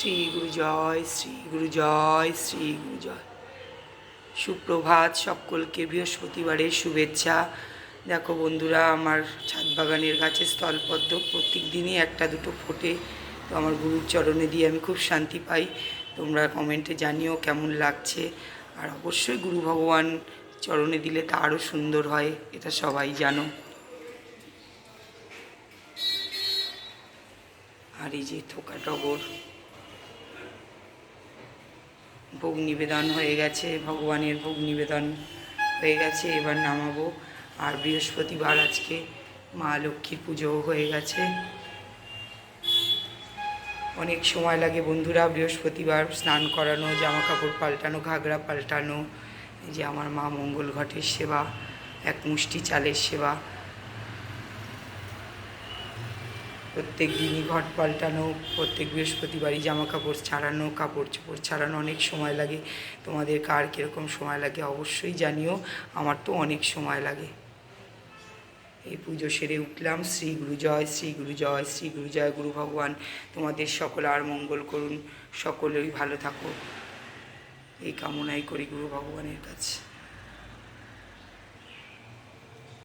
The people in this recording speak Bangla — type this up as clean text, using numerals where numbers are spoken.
শ্রী গুরু জয়, শ্রী গুরু জয়, শ্রী গুরু জয়। সুপ্রভাত, সকলকে বৃহস্পতিবারের শুভেচ্ছা। দেখো বন্ধুরা, আমার ছাদ বাগানের গাছে স্থলপদ্ম প্রত্যেক দিনই একটা দুটো ফোটে, তো আমার গুরুর চরণে দিয়ে আমি খুব শান্তি পাই। তোমরা কমেন্টে জানিও কেমন লাগছে। আর অবশ্যই গুরু ভগবান চরণে দিলে তা আরও সুন্দর হয়, এটা সবাই জানো। আর এই যে থোকা টগর, ভোগ নিবেদন হয়ে গেছে, ভগবানের ভোগ নিবেদন হয়ে গেছে, এবার নামাবো। আর বৃহস্পতিবার আজকে মা লক্ষ্মীর পুজোও হয়ে গেছে। অনেক সময় লাগে বন্ধুরা বৃহস্পতিবার স্নান করানো, জামা কাপড় পাল্টানো, ঘাগরা পাল্টানো, এই যে আমার মা মঙ্গল ঘটের সেবা, এক মুষ্টি চালের সেবা, প্রত্যেক দিনই ঘট পাল্টানো, প্রত্যেক বৃহস্পতিবারই জামা কাপড় ছাড়ানো, কাপড় চোপড় ছাড়ানো, অনেক সময় লাগে। তোমাদের কার কীরকম সময় লাগে অবশ্যই জানিও, আমার তো অনেক সময় লাগে। এই পুজো সেরে উঠলাম। শ্রী গুরু জয়, শ্রী গুরু জয়, শ্রী গুরু জয়। গুরু ভগবান তোমাদের সকল আর মঙ্গল করুন, সকলেই ভালো থাকো, এই কামনাই করি গুরু ভগবানের কাছে।